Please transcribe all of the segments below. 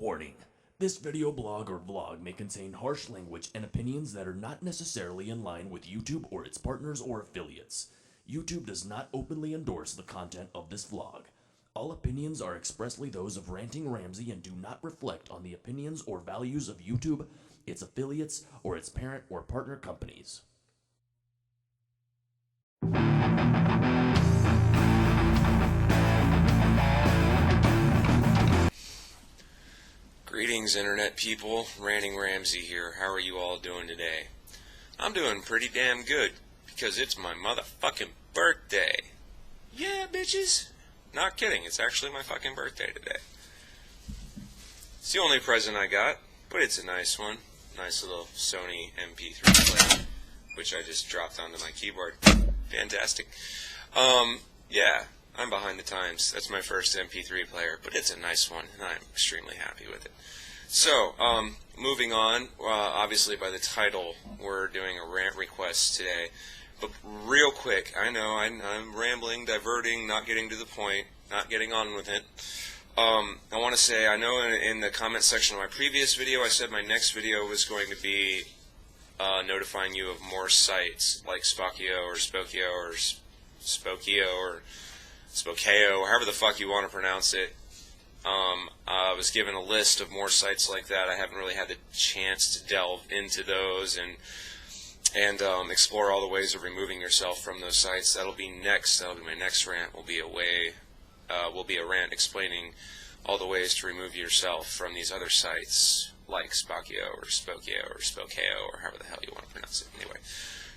Warning. This video blog or vlog may contain harsh language and opinions that are not necessarily in line with YouTube or its partners or affiliates. YouTube does not openly endorse the content of this vlog. All opinions are expressly those of Ranting Ramsey and do not reflect on the opinions or values of YouTube, its affiliates, or its parent or partner companies. Greetings, Internet people. Ranting Ramsey here. How are you all doing today? I'm doing pretty damn good, because it's my motherfucking birthday. Yeah, bitches. Not kidding, it's actually my fucking birthday today. It's the only present I got, but it's a nice one. Nice little Sony MP3 player, which I just dropped onto my keyboard. Fantastic. Yeah, I'm behind the times. That's my first MP3 player, but it's a nice one, and I'm extremely happy with it. So, moving on, obviously by the title, we're doing a rant request today. But real quick, I know I'm rambling, diverting, not getting to the point, not getting on with it. I want to say, I know in the comment section of my previous video, I said my next video was going to be notifying you of more sites like Spokeo or Spokeo or Spokeo or Spokeo, however the fuck you want to pronounce it. I was given a list of more sites like that. I haven't really had the chance to delve into those and explore all the ways of removing yourself from those sites. That'll be next. That'll be my next rant. Will be a rant explaining all the ways to remove yourself from these other sites like Spokeo or Spokeo or Spokeo or however the hell you want to pronounce it. Anyway.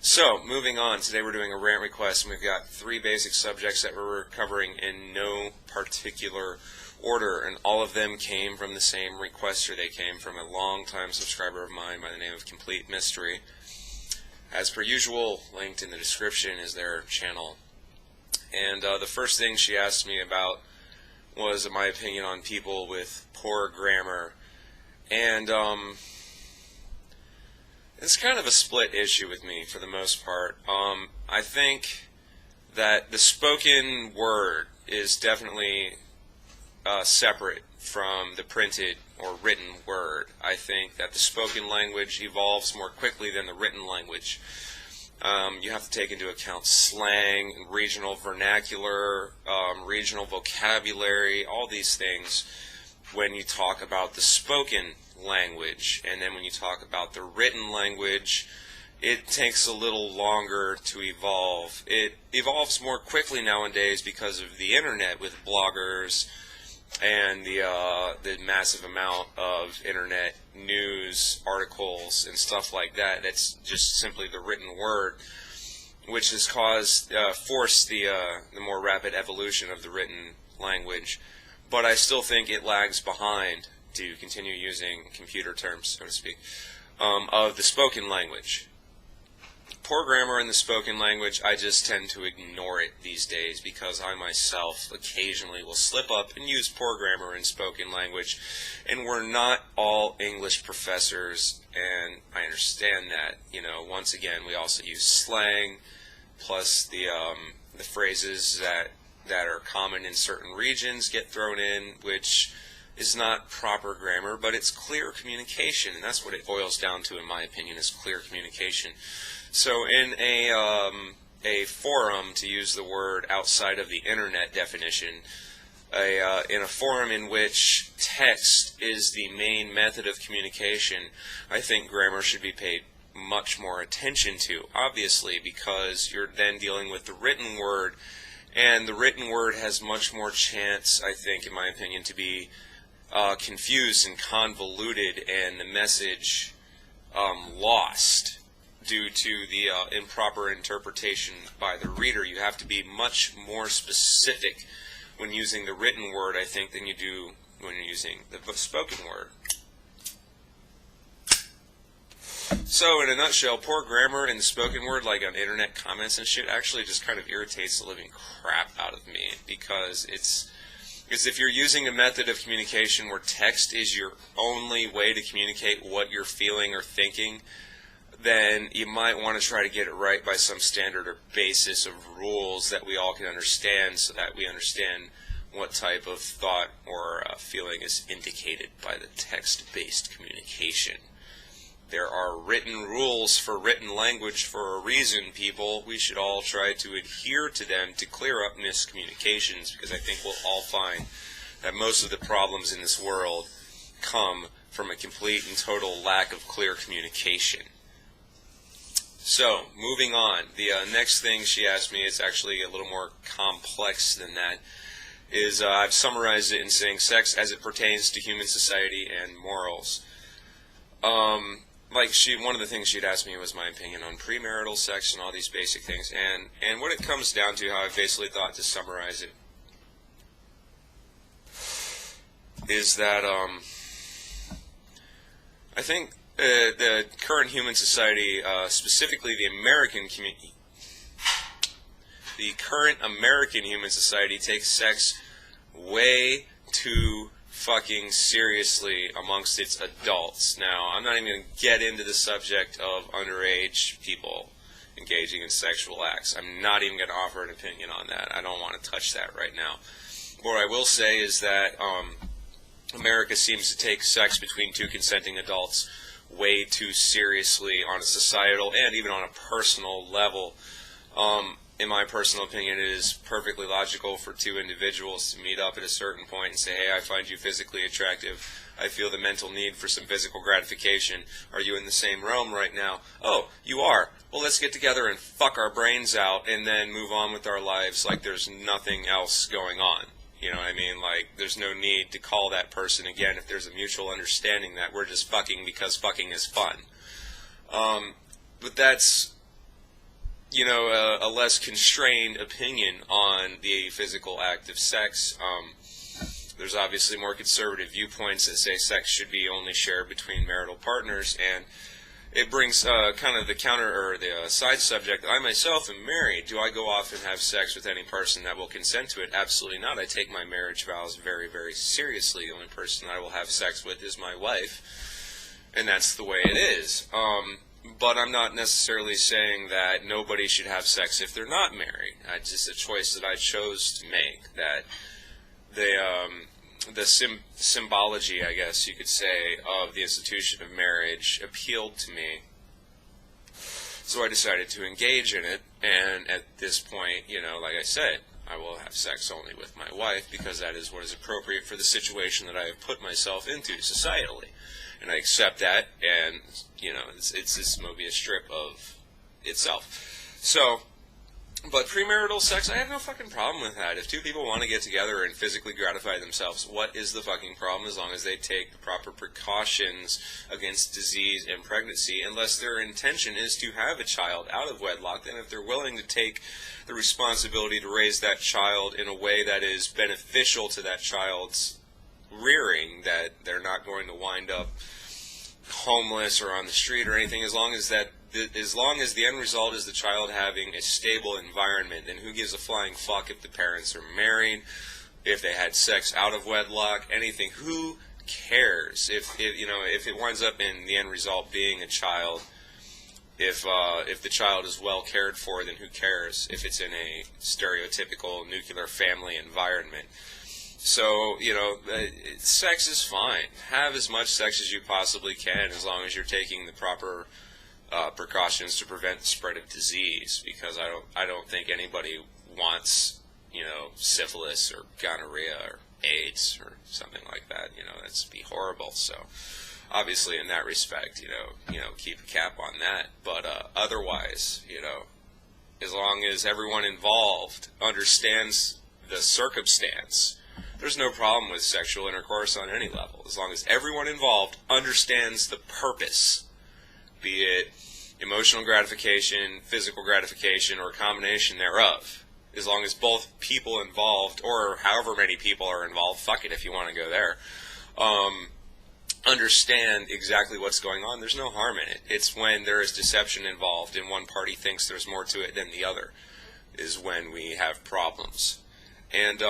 So, moving on, today we're doing a rant request, and we've got 3 basic subjects that we're covering in no particular order, and all of them came from the same requester. They came from a long-time subscriber of mine by the name of Complete Mystery. As per usual, linked in the description is their channel. And the first thing she asked me about was my opinion on people with poor grammar, and it's kind of a split issue with me for the most part. I think that the spoken word is definitely separate from the printed or written word. I think that the spoken language evolves more quickly than the written language. You have to take into account slang, regional vernacular, regional vocabulary, all these things when you talk about the spoken language. And then when you talk about the written language, it takes a little longer to evolve. It evolves more quickly nowadays because of the internet, with bloggers and the massive amount of internet news articles and stuff like that. That's just simply the written word, which has forced the more rapid evolution of the written language. But I still think it lags behind, to continue using computer terms, so to speak, of the spoken language. Poor grammar in the spoken language, I just tend to ignore it these days, because I myself occasionally will slip up and use poor grammar in spoken language, and we're not all English professors, and I understand that. You know, once again, we also use slang, plus the phrases that are common in certain regions get thrown in, which is not proper grammar, but it's clear communication, and that's what it boils down to, in my opinion, is clear communication. So in a forum, to use the word outside of the internet definition, in a forum in which text is the main method of communication, I think grammar should be paid much more attention to, obviously, because you're then dealing with the written word, and the written word has much more chance, I think, in my opinion, to be confused and convoluted, and the message lost due to the improper interpretation by the reader. You have to be much more specific when using the written word, I think, than you do when you're using the spoken word. So, in a nutshell, poor grammar in the spoken word, like on internet comments and shit, actually just kind of irritates the living crap out of me, because if you're using a method of communication where text is your only way to communicate what you're feeling or thinking, then you might want to try to get it right by some standard or basis of rules that we all can understand, so that we understand what type of thought or feeling is indicated by the text-based communication. There are written rules for written language for a reason, people. We should all try to adhere to them to clear up miscommunications, because I think we'll all find that most of the problems in this world come from a complete and total lack of clear communication. So, moving on. The next thing she asked me is actually a little more complex than that. I've summarized it in saying sex as it pertains to human society and morals. One of the things she'd asked me was my opinion on premarital sex and all these basic things, and what it comes down to, how I basically thought to summarize it, is that I think the current human society, specifically the American community, the current American human society takes sex way too fucking seriously amongst its adults. Now, I'm not even going to get into the subject of underage people engaging in sexual acts. I'm not even going to offer an opinion on that. I don't want to touch that right now. What I will say is that America seems to take sex between two consenting adults way too seriously on a societal and even on a personal level. In my personal opinion, it is perfectly logical for two individuals to meet up at a certain point and say, hey, I find you physically attractive. I feel the mental need for some physical gratification. Are you in the same realm right now? Oh, you are. Well, let's get together and fuck our brains out and then move on with our lives like there's nothing else going on. You know what I mean? Like, there's no need to call that person again if there's a mutual understanding that we're just fucking because fucking is fun. But that's, a less constrained opinion on the physical act of sex. There's obviously more conservative viewpoints that say sex should be only shared between marital partners, and it brings kind of the counter or the side subject. I myself am married. Do I go off and have sex with any person that will consent to it? Absolutely not. I take my marriage vows very, very seriously. The only person I will have sex with is my wife, and that's the way it is. But I'm not necessarily saying that nobody should have sex if they're not married. It's just a choice that I chose to make. That the symbology, I guess you could say, of the institution of marriage appealed to me. So I decided to engage in it, and at this point, like I said, I will have sex only with my wife because that is what is appropriate for the situation that I have put myself into societally. And I accept that, and, it's this Mobius strip of itself. So, but premarital sex, I have no fucking problem with that. If two people want to get together and physically gratify themselves, what is the fucking problem as long as they take the proper precautions against disease and pregnancy, unless their intention is to have a child out of wedlock, and if they're willing to take the responsibility to raise that child in a way that is beneficial to that child's rearing, that they're not going to wind up homeless or on the street or anything, as long as the end result is the child having a stable environment, then who gives a flying fuck if the parents are married, if they had sex out of wedlock, anything. Who cares if it winds up in the end result being a child? If the child is well cared for, then who cares if it's in a stereotypical nuclear family environment? So, sex is fine. Have as much sex as you possibly can, as long as you're taking the proper precautions to prevent the spread of disease. Because I don't think anybody wants, syphilis or gonorrhea or AIDS or something like that. That'd be horrible. So, obviously, in that respect, keep a cap on that. But otherwise, as long as everyone involved understands the circumstance, there's no problem with sexual intercourse on any level, as long as everyone involved understands the purpose, be it emotional gratification, physical gratification, or a combination thereof. As long as both people involved, or however many people are involved, fuck it if you want to go there, understand exactly what's going on, there's no harm in it. It's when there is deception involved and one party thinks there's more to it than the other is when we have problems. And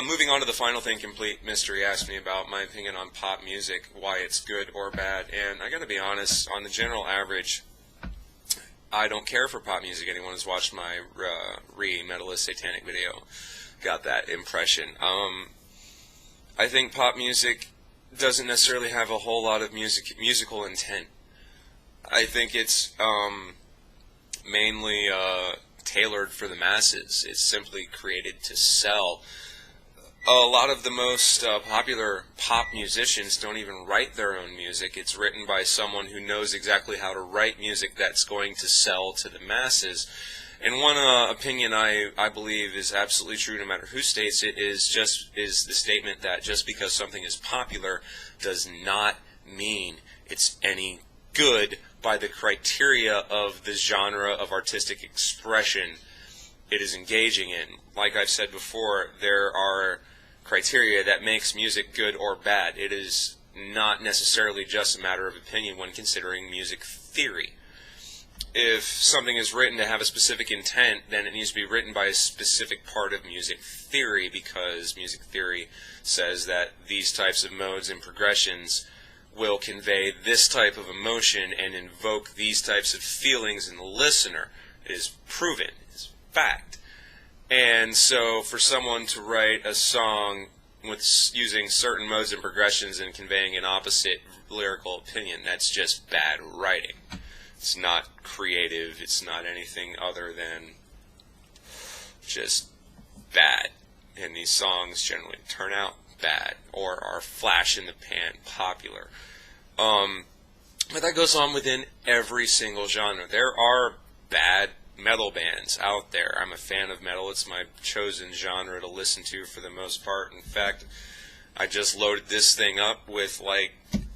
moving on to the final thing, Complete Mystery asked me about my opinion on pop music, why it's good or bad, and I gotta be honest, on the general average, I don't care for pop music. Anyone who's watched my Metalist Satanic video got that impression. I think pop music doesn't necessarily have a whole lot of musical intent. I think it's mainly tailored for the masses. It's simply created to sell. A lot of the most popular pop musicians don't even write their own music. It's written by someone who knows exactly how to write music that's going to sell to the masses. And one opinion I believe is absolutely true, no matter who states it, is the statement that just because something is popular does not mean it's any good by the criteria of the genre of artistic expression it is engaging in. Like I've said before, there are criteria that makes music good or bad. It is not necessarily just a matter of opinion when considering music theory. If something is written to have a specific intent, then it needs to be written by a specific part of music theory, because music theory says that these types of modes and progressions will convey this type of emotion and invoke these types of feelings in the listener. It is proven. It's fact. And so for someone to write a song with using certain modes and progressions and conveying an opposite lyrical opinion, that's just bad writing. It's not creative. It's not anything other than just bad. And these songs generally turn out bad or are flash in the pan popular. But that goes on within every single genre. There are bad metal bands out there. I'm a fan of metal. It's my chosen genre to listen to for the most part. In fact, I just loaded this thing up with like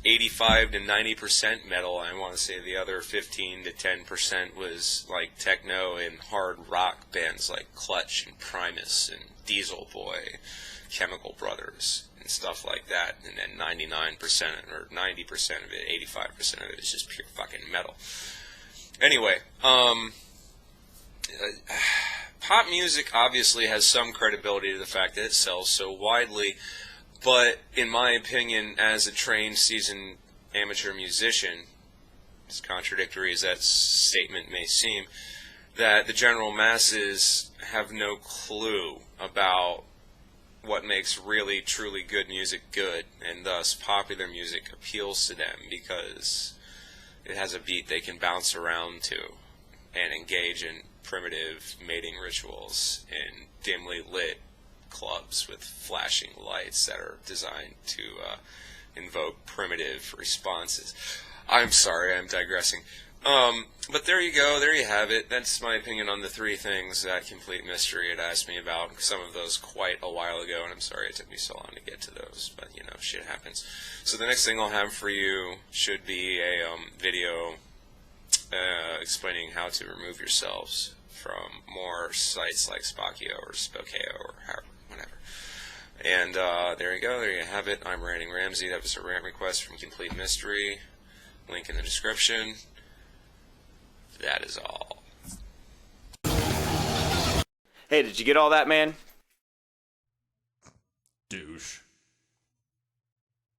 85 to 90% metal. I want to say the other 15 to 10% was like techno and hard rock bands like Clutch and Primus and Diesel Boy, Chemical Brothers, and stuff like that. And then 99% or 90% of it, 85% of it is just pure fucking metal. Anyway, pop music obviously has some credibility to the fact that it sells so widely, but in my opinion, as a trained, seasoned amateur musician, as contradictory as that statement may seem, that the general masses have no clue about what makes really, truly good music good, and thus popular music appeals to them because it has a beat they can bounce around to and engage in primitive mating rituals in dimly lit clubs with flashing lights that are designed to invoke primitive responses. I'm sorry, I'm digressing. But there you go, there you have it. That's my opinion on the three things that Complete Mystery had asked me about. Some of those quite a while ago, and I'm sorry it took me so long to get to those, but you know, shit happens. So the next thing I'll have for you should be a video explaining how to remove yourselves from more sites like Spokeo or Spokeo or whatever. And there you go, there you have it. I'm Ranting Ramsey. That was a rant request from Complete Mystery. Link in the description. That is all. Hey, did you get all that, man? Douche.